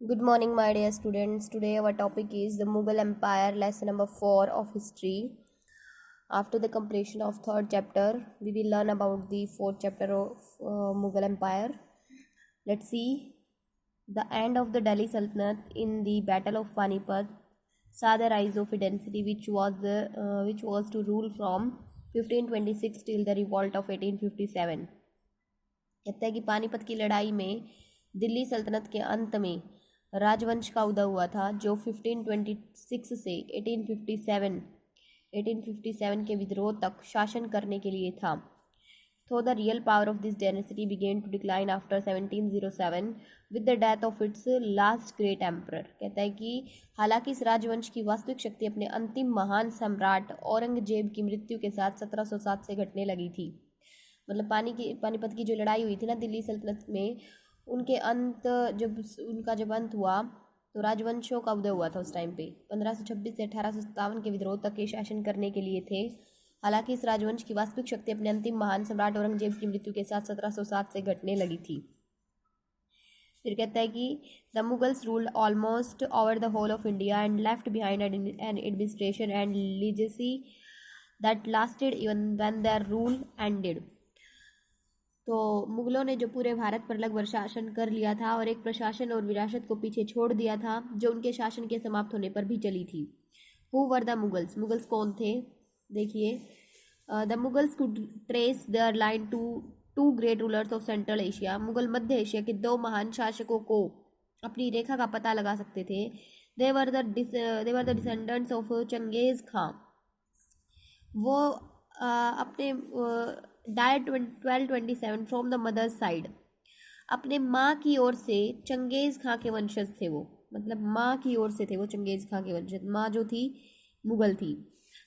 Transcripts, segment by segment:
Good morning, my dear students. Today, our topic is the Mughal Empire, lesson number 4 of history. After the completion of third chapter, we will learn about the fourth chapter of Mughal Empire. Let's see. The end of the Delhi Sultanate in the Battle of Panipat saw the rise of a dynasty which was to rule from 1526 till the revolt of 1857. कहते हैं कि पानीपत की लड़ाई में दिल्ली सल्तनत के अंत में राजवंश का उदय हुआ था जो 1526 से 1857 के विद्रोह तक शासन करने के लिए था। So the real power of this dynasty began to decline after 1707 with the death of its last great emperor। कहता है कि हालांकि इस राजवंश की वास्तविक शक्ति अपने अंतिम महान सम्राट औरंगजेब की मृत्यु के साथ 1707 से घटने लगी थी। मतलब पानीपत की जो लड़ाई हुई थी ना दिल्ली सल्तनत में, उनके अंत जब अंत हुआ तो राजवंशों का उदय हुआ था। उस टाइम पे 1526 से 1857 के विद्रोह तक के शासन करने के लिए थे। हालांकि इस राजवंश की वास्तविक शक्ति अपने अंतिम महान सम्राट औरंगजेब की मृत्यु के साथ 1707 से घटने लगी थी। फिर कहता है कि the Mughals ruled almost over the whole of India and left behind an administration and legacy that lasted even when their rule ended. तो मुगलों ने जो पूरे भारत पर लगभग शासन कर लिया था और एक प्रशासन और विरासत को पीछे छोड़ दिया था जो उनके शासन के समाप्त होने पर भी चली थी। Who were the Mughals? Mughals कौन थे? देखिए, the Mughals could trace their line to two great rulers of central Asia. Mughal मध्य एशिया के दो महान शासकों को अपनी रेखा का पता लगा सकते थे। They were the descendants of Genghis Khan. वो अपने died 1227 from the mother's side, अपने माँ की ओर से चंगेज खां के वंशज थे। वो मतलब माँ की ओर से थे वो चंगेज खां के वंशज। माँ जो थी मुगल थी।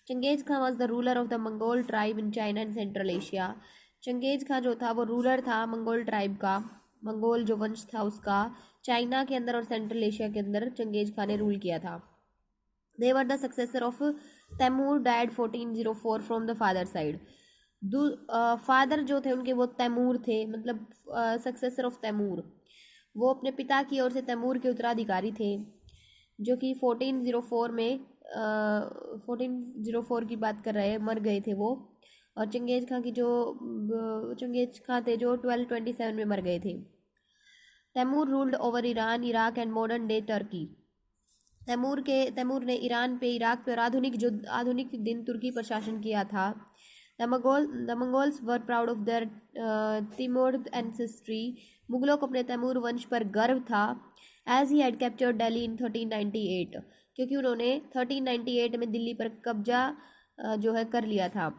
Genghis Khan was the ruler of the Mongol tribe in China and Central Asia. Genghis Khan जो था वो रूलर था मंगोल ट्राइब का, मंगोल जो वंश था उसका चाइना के अंदर और सेंट्रल एशिया के अंदर चंगेज खां ने रूल किया था। They were the successor of Timur died 1404 from the father side. Father जो थे उनके वो तैमूर थे, मतलब सक्सेसर ऑफ तैमूर। वो अपने पिता की ओर से तैमूर के उत्तराधिकारी थे जो कि 1404 में 1404 की बात कर रहे हैं, मर गए थे वो। और चंगेज खां थे जो 1227 में मर गए थे। Timur ruled over Iran, Iraq and modern day Turkey. Timur ने ईरान पे, इराक पे और आधुनिक दिन तुर्की पर शासन किया था। The Mongols were proud of their Timur ancestry। मुगलों को अपने तैमूर वंश पर गर्व था। As he had captured Delhi in 1398, क्योंकि उन्होंने 1398 में दिल्ली पर कब्जा जो है कर लिया था।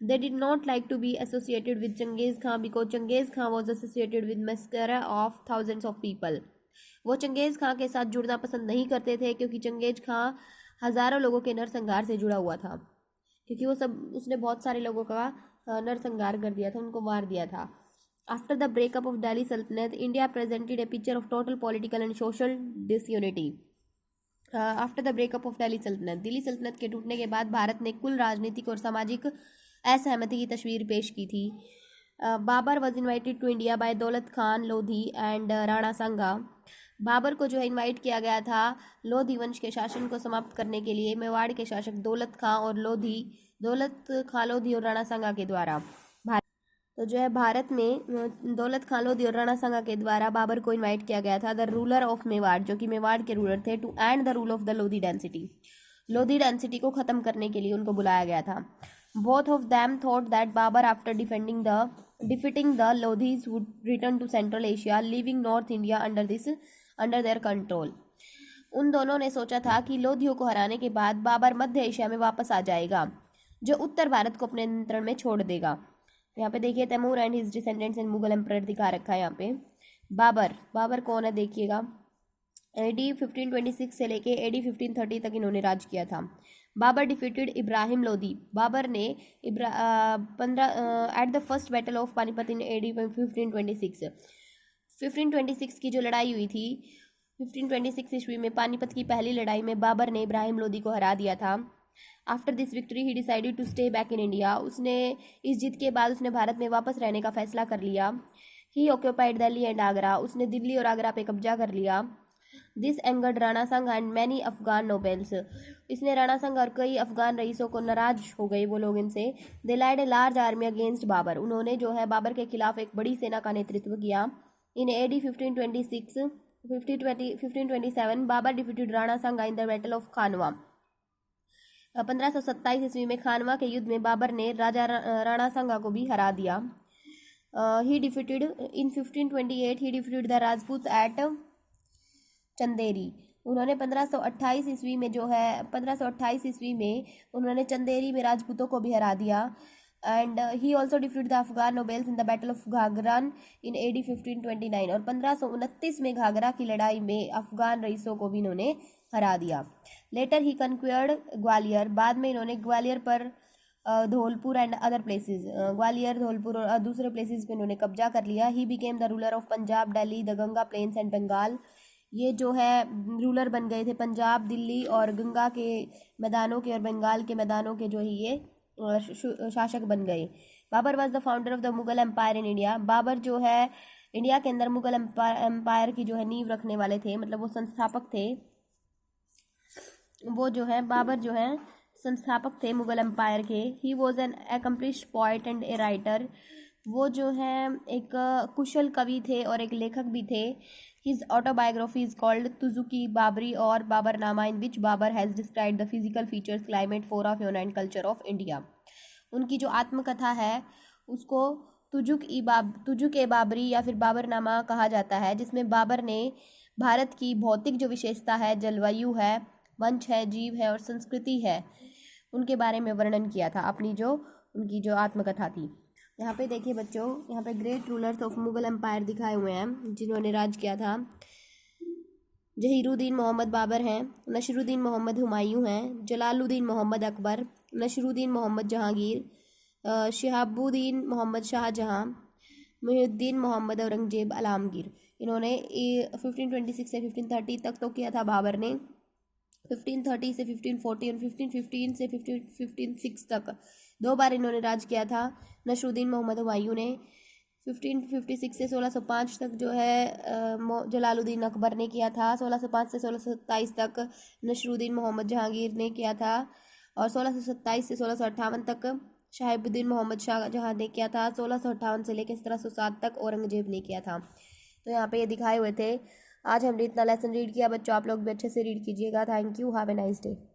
They did not like to be associated with Genghis Khan because Genghis Khan was associated with massacre of thousands of people। वो चंगेज खां के साथ जुड़ना पसंद नहीं करते थे क्योंकि चंगेज खां हजारों लोगों के नरसंहार से जुड़ा हुआ था। क्योंकि उसने बहुत सारे लोगों का नरसंहार कर दिया था, उनको मार दिया था। After the breakup of Delhi Sultanate, India presented a picture of total political and social disunity. After the breakup of Delhi Sultanate के टूटने के बाद भारत ने कुल राजनीतिक और सामाजिक असहमति की तस्वीर पेश की थी। Babur was invited to India by Daulat Khan Lodhi and Rana Sanga. Babur को जो है इनवाइट किया गया था लोधी वंश के शासन को समाप्त करने के लिए मेवाड़ के शासक दौलत खां लोधी और राणा सांगा के द्वारा। तो जो है भारत में दौलत खां लोधी और राणा सांगा के द्वारा बाबर को इनवाइट किया गया था, द रूलर ऑफ मेवाड़, जो कि मेवाड़ के रूलर थे, to end the rule of the Lodhi dynasty. Lodhi dynasty को खत्म करने के लिए उनको बुलाया गया था। Both of them thought that Babur after defeating the Lodhis would return to Central Asia, leaving North India under their control। उन दोनों ने सोचा था कि लोधियों को हराने के बाद बाबर मध्य एशिया में वापस आ जाएगा जो उत्तर भारत को अपने नियंत्रण में छोड़ देगा। यहाँ पे देखिए Timur and his descendants and Mughal emperor दिखा रखा है यहाँ पे। बाबर कौन है देखिएगा, AD 1526 से लेके AD 1530 तक इन्होंने राज किया था। बाबर डिफीटेड इब्राहिम लोधी। बाबर ने at the first battle of Panipat in AD 1526। 1526 की जो लड़ाई हुई थी 1526 ईस्वी में पानीपत की पहली लड़ाई में बाबर ने इब्राहिम लोधी को हरा दिया था। After this victory he decided to stay back in India. उसने इस जीत के बाद उसने भारत में वापस रहने का फैसला कर लिया। ही ऑक्यूपाइड दिल्ली एंड आगरा। उसने दिल्ली और आगरा पे कब्जा कर लिया। दिस एंगर्ड राणा संघ एंड मैनी अफगान नोबेल्स। इसने राणा संघ और कई अफगान रईसों को नाराज हो गए वो लोग इनसे। They lied a large army against Babur. उन्होंने जो है बाबर के खिलाफ एक बड़ी सेना का नेतृत्व किया। इन AD 1527 बाबर डिफीटेड राणा संघ इन द बैटल ऑफ खानवा। 1527 ईस्वी में खानवा के युद्ध में बाबर ने राजा राणा संघा को भी हरा दिया। He defeated in 1528 he defeated the Rajput at Chanderi. उन्होंने 1528 ईस्वी में जो है 1528 ईस्वी में उन्होंने चंदेरी में राजपूतों को भी हरा दिया। And he also defeated the Afghan nobles in the battle of घाघरान इन AD 1529। और 1529 में घाघरा की लड़ाई में अफगान रईसों को भी इन्होंने हरा दिया। Later he conquered Gwalior. बाद में इन्होंने ग्वालियर पर Dholpur and other places, Gwalior Dholpur और दूसरे प्लेसेस पे इन्होंने कब्जा कर लिया। He became the ruler of Punjab Delhi the Ganga plains and Bengal. ये जो है रूलर बन गए थे पंजाब, दिल्ली और गंगा के मैदानों के और बंगाल के मैदानों के जो है ये शासक बन गए। Babur was the founder of the Mughal empire in India. Babur जो है इंडिया के अंदर मुगल एम्पायर की जो है नींव रखने वाले थे, मतलब वो संस्थापक थे। वो जो है बाबर जो है संस्थापक थे मुगल एम्पायर के। He was an accomplished poet and a writer. वो जो है एक कुशल कवि थे और एक लेखक भी थे। His autobiography is called Tuzuki Baburi और Baburnama, in which Babur has described the physical features, climate, flora, fauna and culture of India. उनकी जो आत्मकथा है उसको तुजुक ए बाबरी या फिर बाबरनामा कहा जाता है, जिसमें बाबर ने भारत की भौतिक जो विशेषता है, जलवायु है, वंश है, जीव है और संस्कृति है, उनके बारे में वर्णन किया था अपनी जो उनकी जो आत्मकथा थी। यहाँ पे देखिए बच्चों, यहाँ पे great rulers of Mughal empire दिखाए हुए हैं जिन्होंने राज किया था। जहीरुद्दीन मोहम्मद बाबर हैं, नसरुद्दीन मोहम्मद हुमायूं हैं, जलालुद्दीन मोहम्मद अकबर, नसरुद्दीन मोहम्मद जहांगीर, शिहाबुद्दीन मोहम्मद शाहजहां, मुहिउद्दीन मोहम्मद औरंगजेब आलमगीर। इन्होंने 1526 से 1530 तक तो किया था बाबर ने। 1530 से 1540 और 1515 से 1556 तक 2 बार इन्होंने राज किया था। नसरुद्दीन मोहम्मद हुमायूं ने 1556 से 1605 तक जो है जलालुद्दीन अकबर ने किया था। 1605 से 1627 तक नसरुद्दीन मोहम्मद जहांगीर ने किया था। और 1627 से 1658 तक शहाबुद्दीन मोहम्मद शाहजहां ने किया था। 1658 से लेकर 1707 तक औरंगजेब ने किया था। तो यहाँ पे ये दिखाए हुए थे। आज हमने इतना लेसन रीड किया बच्चों, आप लोग भी अच्छे से रीड कीजिएगा। Thank you, have a nice day.